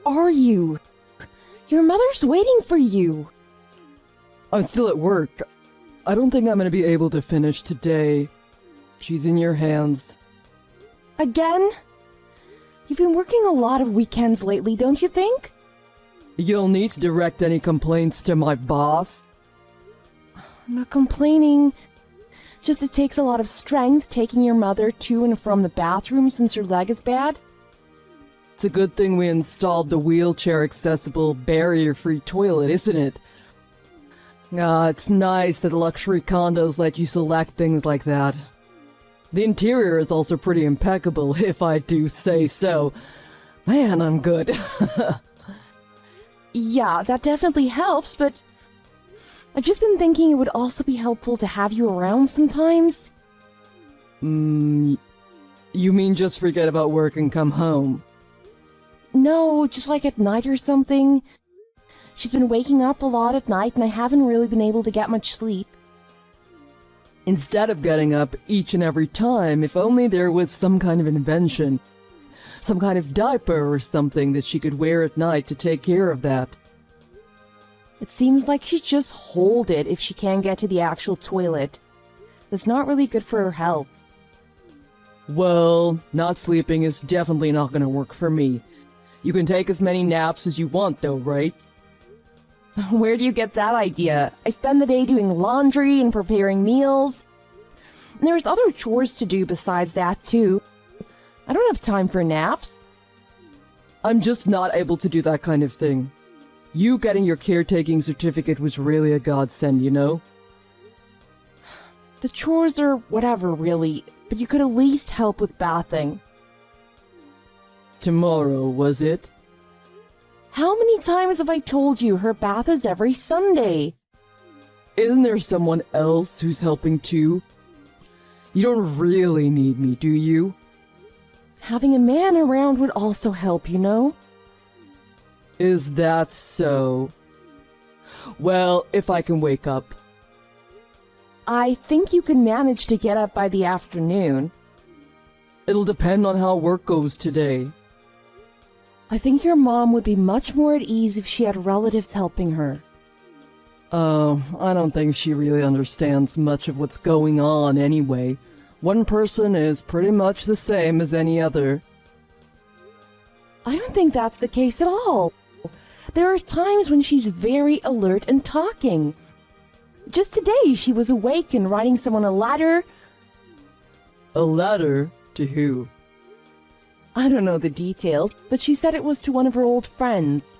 are you? Your mother's waiting for you. I'm still at work. I don't think I'm gonna be able to finish today. She's in your hands. Again? You've been working a lot of weekends lately, don't you think? You'll need to direct any complaints to my boss. I'm not complaining. Just it takes a lot of strength taking your mother to and from the bathroom since her leg is bad. It's a good thing we installed the wheelchair-accessible, barrier-free toilet, isn't it? It's nice that luxury condos let you select things like that. The interior is also pretty impeccable, if I do say so. Man, I'm good. Yeah, that definitely helps, but I've just been thinking it would also be helpful to have you around sometimes. You mean just forget about work and come home? No, just like at night or something. She's been waking up a lot at night and I haven't really been able to get much sleep. Instead of getting up each and every time, if only there was some kind of invention. Some kind of diaper or something that she could wear at night to take care of that. It seems like she'd just hold it if she can't get to the actual toilet. That's not really good for her health. Well, not sleeping is definitely not gonna work for me. You can take as many naps as you want though, right? Where do you get that idea? I spend the day doing laundry and preparing meals. And there's other chores to do besides that too. I don't have time for naps. I'm just not able to do that kind of thing. You getting your caretaking certificate was really a godsend, you know? The chores are whatever, really, but you could at least help with bathing. Tomorrow, was it? How many times have I told you her bath is every Sunday? Isn't there someone else who's helping too? You don't really need me, do you? Having a man around would also help, you know? Is that so? Well, if I can wake up. I think you can manage to get up by the afternoon. It'll depend on how work goes today. I think your mom would be much more at ease if she had relatives helping her. I don't think she really understands much of what's going on anyway. One person is pretty much the same as any other. I don't think that's the case at all. There are times when she's very alert and talking. Just today, she was awake and writing someone a letter. A letter? To who? I don't know the details, but she said it was to one of her old friends.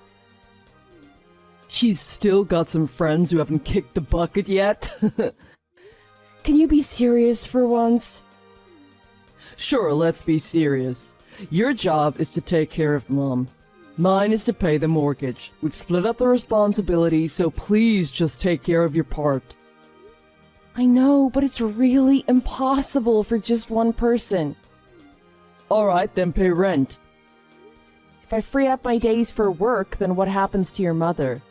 She's still got some friends who haven't kicked the bucket yet? Can you be serious for once? Sure, let's be serious. Your job is to take care of Mom. Mine is to pay the mortgage. We've split up the responsibilities, so please just take care of your part. I know, but it's really impossible for just one person. Alright, then pay rent. If I free up my days for work, then what happens to your mother?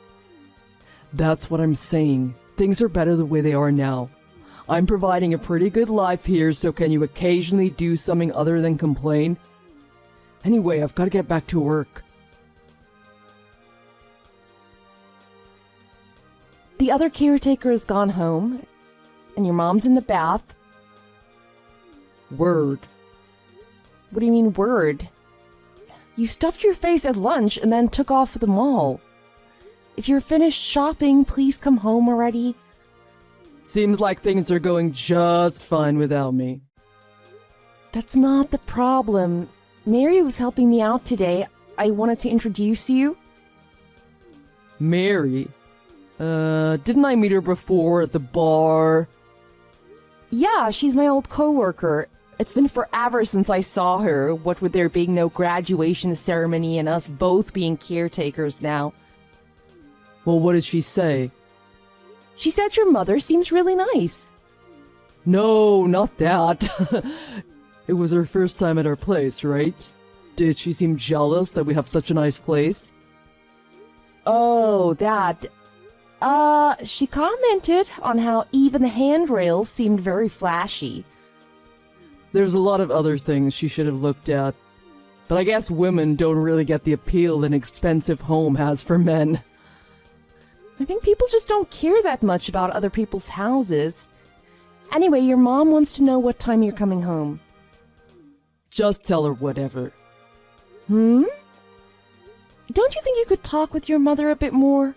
That's what I'm saying. Things are better the way they are now. I'm providing a pretty good life here, so can you occasionally do something other than complain? Anyway, I've got to get back to work. The other caretaker has gone home, and your mom's in the bath. Word. What do you mean, word? You stuffed your face at lunch and then took off for the mall. If you're finished shopping, please come home already. Seems like things are going just fine without me. That's not the problem. Mary was helping me out today. I wanted to introduce you. Mary? Didn't I meet her before at the bar? Yeah, she's my old coworker. It's been forever since I saw her, what with there being no graduation ceremony and us both being caretakers now. Well, what did she say? She said your mother seems really nice. No, not that. It was her first time at our place, right? Did she seem jealous that we have such a nice place? Oh, that. She commented on how even the handrails seemed very flashy. There's a lot of other things she should have looked at. But I guess women don't really get the appeal an expensive home has for men. I think people just don't care that much about other people's houses. Anyway, your mom wants to know what time you're coming home. Just tell her whatever. Don't you think you could talk with your mother a bit more?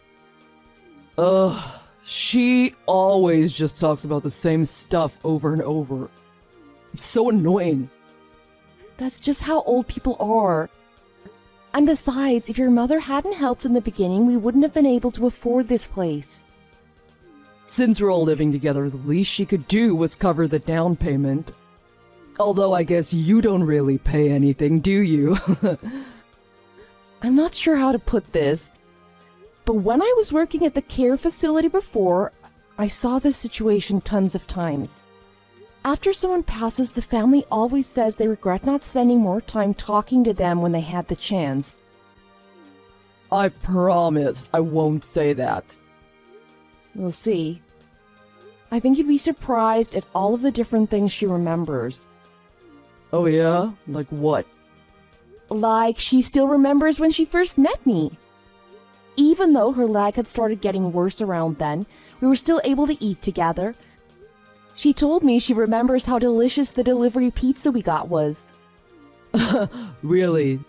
She always just talks about the same stuff over and over. It's so annoying. That's just how old people are. And besides, if your mother hadn't helped in the beginning, we wouldn't have been able to afford this place. Since we're all living together, the least she could do was cover the down payment. Although I guess you don't really pay anything, do you? I'm not sure how to put this, but when I was working at the care facility before, I saw this situation tons of times. After someone passes, the family always says they regret not spending more time talking to them when they had the chance. I promise I won't say that. We'll see. I think you'd be surprised at all of the different things she remembers. Oh yeah? Like what? Like, she still remembers when she first met me. Even though her leg had started getting worse around then, we were still able to eat together. She told me she remembers how delicious the delivery pizza we got was. Really?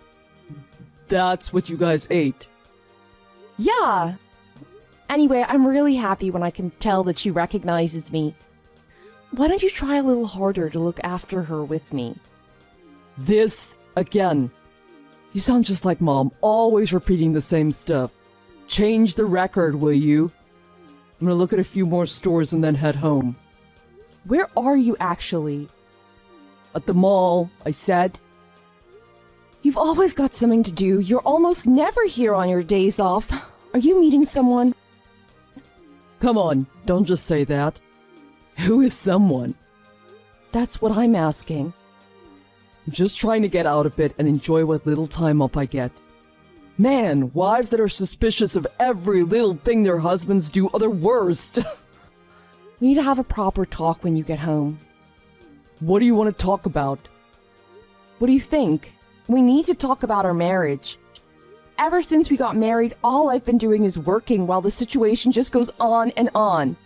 That's what you guys ate? Yeah. Anyway, I'm really happy when I can tell that she recognizes me. Why don't you try a little harder to look after her with me? This again. You sound just like Mom, always repeating the same stuff. Change the record, will you? I'm gonna look at a few more stores and then head home. Where are you actually? At the mall, I said. You've always got something to do. You're almost never here on your days off. Are you meeting someone? Come on, don't just say that. Who is someone? That's what I'm asking. I'm just trying to get out a bit and enjoy what little time up I get. Man, wives that are suspicious of every little thing their husbands do are the worst. We need to have a proper talk when you get home. What do you want to talk about? What do you think? We need to talk about our marriage. Ever since we got married, all I've been doing is working while the situation just goes on and on.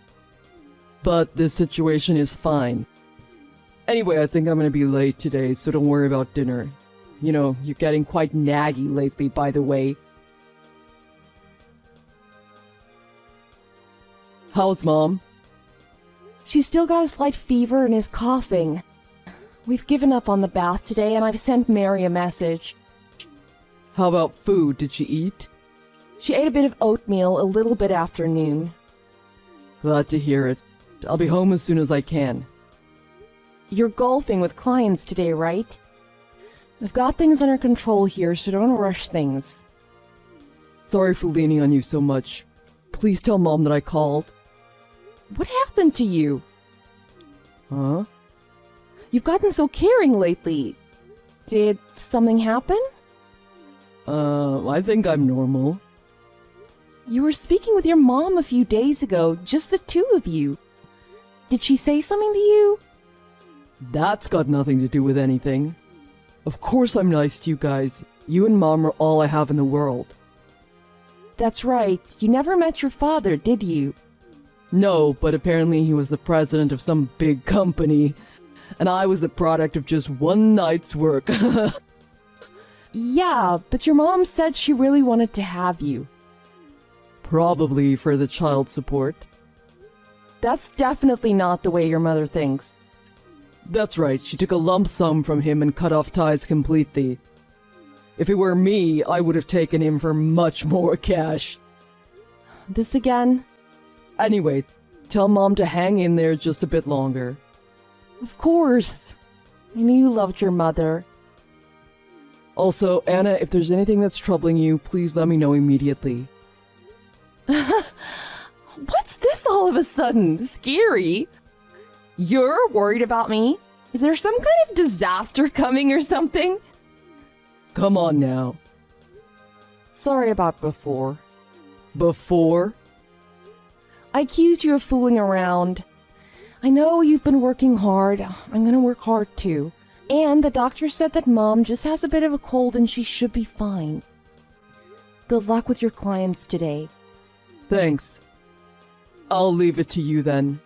But this situation is fine. Anyway, I think I'm gonna be late today, so don't worry about dinner. You know, you're getting quite naggy lately, by the way. How's Mom? She's still got a slight fever and is coughing. We've given up on the bath today, and I've sent Mary a message. How about food? Did she eat? She ate a bit of oatmeal a little bit after noon. Glad to hear it. I'll be home as soon as I can. You're golfing with clients today, right? I've got things under control here, so don't rush things. Sorry for leaning on you so much. Please tell Mom that I called. What happened to you? Huh? You've gotten so caring lately. Did something happen? I think I'm normal. You were speaking with your mom a few days ago, just the two of you. Did she say something to you? That's got nothing to do with anything. Of course I'm nice to you guys. You and Mom are all I have in the world. That's right. You never met your father, did you? No, but apparently he was the president of some big company. And I was the product of just one night's work. Yeah, but your mom said she really wanted to have you. Probably for the child support. That's definitely not the way your mother thinks. That's right, she took a lump sum from him and cut off ties completely. If it were me, I would have taken him for much more cash. This again? Anyway, tell Mom to hang in there just a bit longer. Of course. I knew you loved your mother. Also, Anna, if there's anything that's troubling you, please let me know immediately. What's this all of a sudden? Scary. You're worried about me? Is there some kind of disaster coming or something? Come on now. Sorry about before. Before? I accused you of fooling around. I know you've been working hard. I'm gonna work hard too. And the doctor said that Mom just has a bit of a cold and she should be fine. Good luck with your clients today. Thanks. I'll leave it to you then.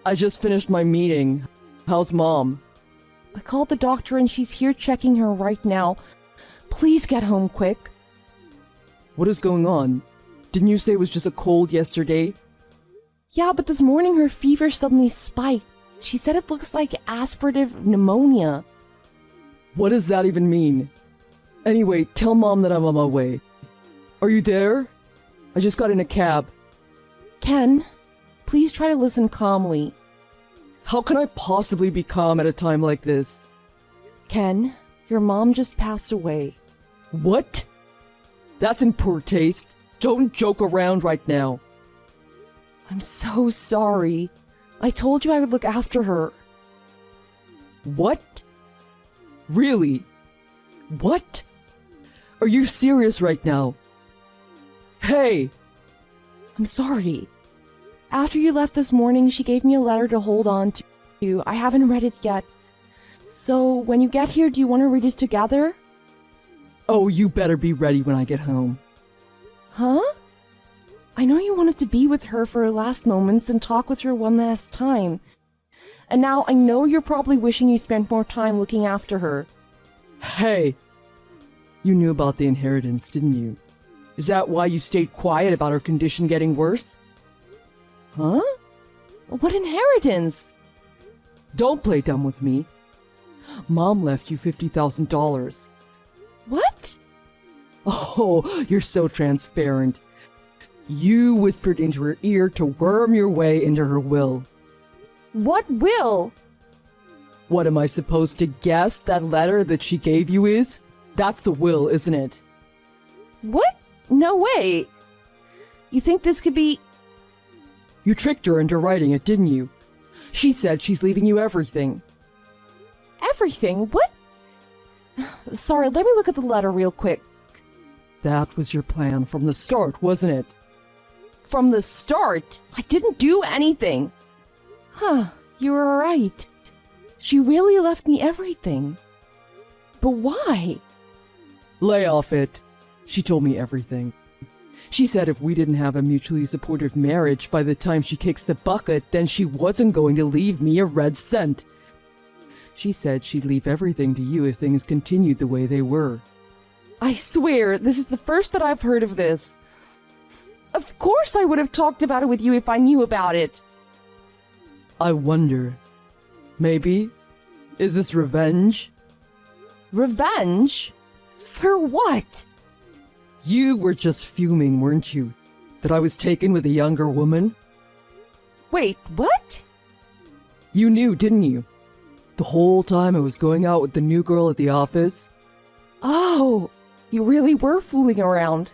I just finished my meeting. How's Mom? I called the doctor and she's here checking her right now. Please get home quick. What is going on? Didn't you say it was just a cold yesterday? Yeah, but this morning her fever suddenly spiked. She said it looks like aspirative pneumonia. What does that even mean? Anyway, tell Mom that I'm on my way. Are you there? I just got in a cab. Ken, please try to listen calmly. How can I possibly be calm at a time like this? Ken, your mom just passed away. What? That's in poor taste. Don't joke around right now. I'm so sorry. I told you I would look after her. What? Really? What? Are you serious right now? Hey! I'm sorry. After you left this morning, she gave me a letter to hold on to. I haven't read it yet. So, when you get here, do you want to read it together? Oh, you better be ready when I get home. Huh? I know you wanted to be with her for her last moments and talk with her one last time. And now I know you're probably wishing you spent more time looking after her. Hey! You knew about the inheritance, didn't you? Is that why you stayed quiet about her condition getting worse? Huh? What inheritance? Don't play dumb with me. Mom left you $50,000. What? Oh, you're so transparent. You whispered into her ear to worm your way into her will. What will? What am I supposed to guess that letter that she gave you is? That's the will, isn't it? What? No way. You think this could be... You tricked her into writing it, didn't you? She said she's leaving you everything. Everything? What? Sorry, let me look at the letter real quick. That was your plan from the start, wasn't it? From the start? I didn't do anything. Huh, you were right. She really left me everything. But why? Lay off it. She told me everything. She said if we didn't have a mutually supportive marriage by the time she kicks the bucket, then she wasn't going to leave me a red cent. She said she'd leave everything to you if things continued the way they were. I swear, this is the first that I've heard of this. Of course I would have talked about it with you if I knew about it. I wonder. Maybe? Is this revenge? Revenge? For what? You were just fuming, weren't you? That I was taken with a younger woman? Wait, what? You knew, didn't you? The whole time I was going out with the new girl at the office? Oh, you really were fooling around.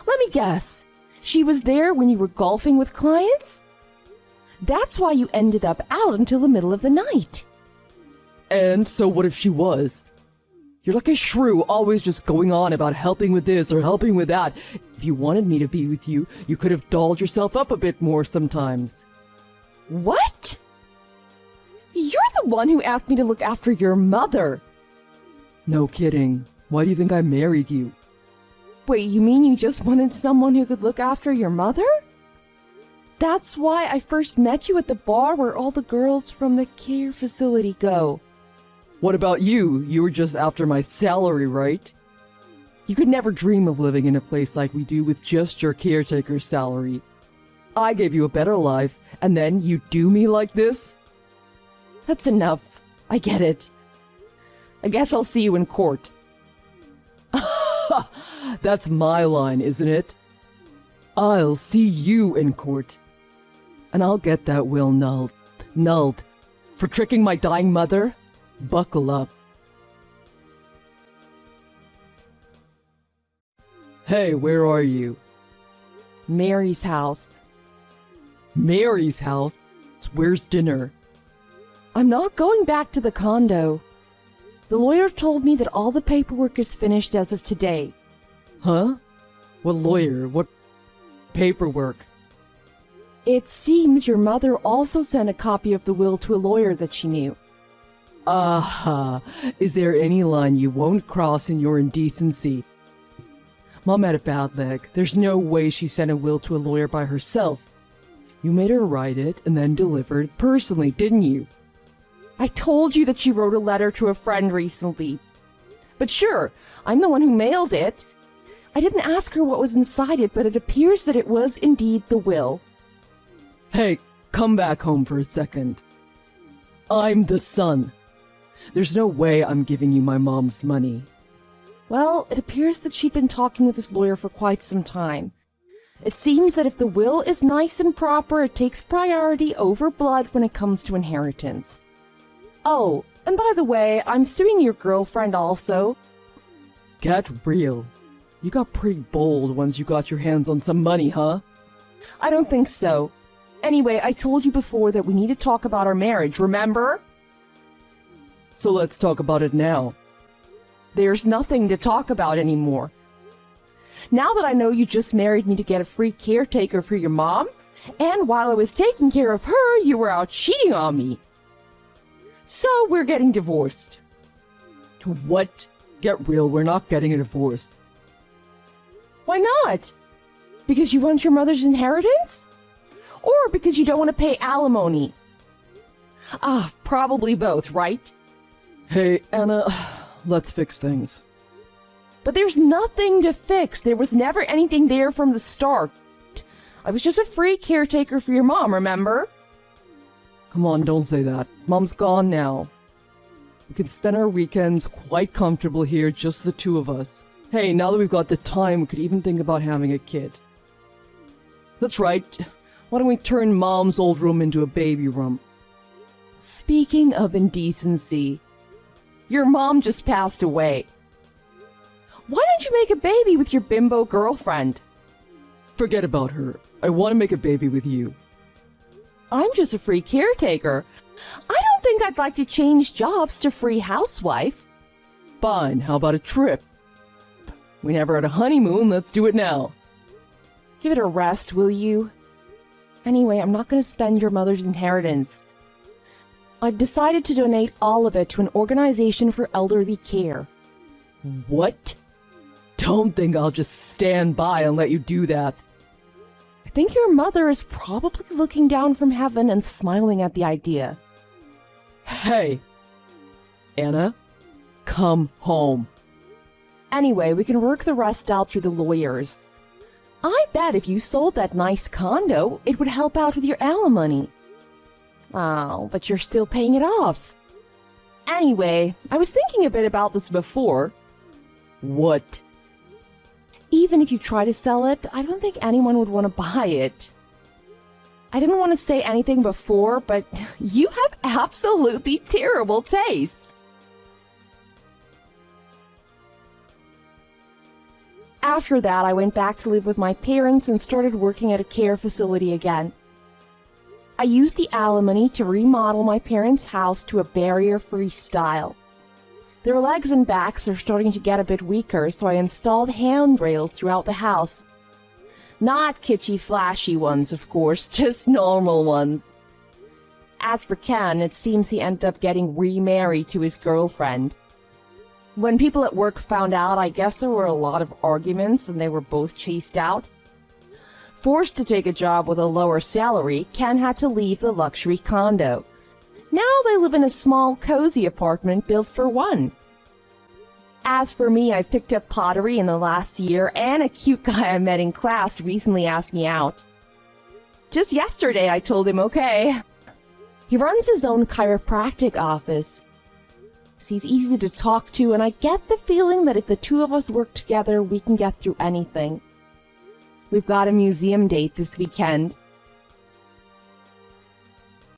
Let me guess. She was there when you were golfing with clients? That's why you ended up out until the middle of the night. And so what if she was? You're like a shrew, always just going on about helping with this or helping with that. If you wanted me to be with you, you could have dolled yourself up a bit more sometimes. What? You're the one who asked me to look after your mother. No kidding. Why do you think I married you? Wait, you mean you just wanted someone who could look after your mother? That's why I first met you at the bar where all the girls from the care facility go. What about you? You were just after my salary, right? You could never dream of living in a place like we do with just your caretaker's salary. I gave you a better life, and then you do me like this? That's enough. I get it. I guess I'll see you in court. That's my line, isn't it? I'll see you in court. And I'll get that will nulled. For tricking my dying mother? Buckle up. Hey, where are you? Mary's house. Mary's house? Where's dinner? I'm not going back to the condo. The lawyer told me that all the paperwork is finished as of today. Huh? What lawyer? What paperwork? It seems your mother also sent a copy of the will to a lawyer that she knew. Aha! Is there any line you won't cross in your indecency? Mom had a bad leg. There's no way she sent a will to a lawyer by herself. You made her write it and then deliver it personally, didn't you? I told you that she wrote a letter to a friend recently. But sure, I'm the one who mailed it. I didn't ask her what was inside it, but it appears that it was indeed the will. Hey, come back home for a second. I'm the son. There's no way I'm giving you my mom's money. Well, it appears that she'd been talking with this lawyer for quite some time. It seems that if the will is nice and proper, it takes priority over blood when it comes to inheritance. Oh, and by the way, I'm suing your girlfriend also. Get real. You got pretty bold once you got your hands on some money, huh? I don't think so. Anyway, I told you before that we need to talk about our marriage, remember? So let's talk about it now. There's nothing to talk about anymore. Now that I know you just married me to get a free caretaker for your mom, and while I was taking care of her, you were out cheating on me. So we're getting divorced. What? Get real, we're not getting a divorce. Why not? Because you want your mother's inheritance? Or because you don't want to pay alimony? Probably both, right? Hey, Anna, let's fix things. But there's nothing to fix. There was never anything there from the start. I was just a free caretaker for your mom, remember? Come on, don't say that. Mom's gone now. We can spend our weekends quite comfortable here, just the two of us. Hey, now that we've got the time, we could even think about having a kid. That's right. Why don't we turn Mom's old room into a baby room? Speaking of indecency, your mom just passed away. Why don't you make a baby with your bimbo girlfriend? Forget about her. I want to make a baby with you. I'm just a free caretaker. I don't think I'd like to change jobs to free housewife. Fine, how about a trip? We never had a honeymoon, let's do it now. Give it a rest, will you? Anyway, I'm not going to spend your mother's inheritance. I've decided to donate all of it to an organization for elderly care. What? Don't think I'll just stand by and let you do that. I think your mother is probably looking down from heaven and smiling at the idea. Hey, Anna, come home. Anyway, we can work the rest out through the lawyers. I bet if you sold that nice condo, it would help out with your alimony. Oh, but you're still paying it off. Anyway, I was thinking a bit about this before. What? Even if you try to sell it, I don't think anyone would want to buy it. I didn't want to say anything before, but you have absolutely terrible taste. After that, I went back to live with my parents and started working at a care facility again. I used the alimony to remodel my parents' house to a barrier-free style. Their legs and backs are starting to get a bit weaker, so I installed handrails throughout the house. Not kitschy, flashy ones, of course, just normal ones. As for Ken, it seems he ended up getting remarried to his girlfriend. When people at work found out, I guess there were a lot of arguments and they were both chased out. Forced to take a job with a lower salary, Ken had to leave the luxury condo. Now they live in a small, cozy apartment built for one. As for me, I've picked up pottery in the last year, and a cute guy I met in class recently asked me out. Just yesterday, I told him okay. He runs his own chiropractic office. He's easy to talk to, and I get the feeling that if the two of us work together, we can get through anything. We've got a museum date this weekend.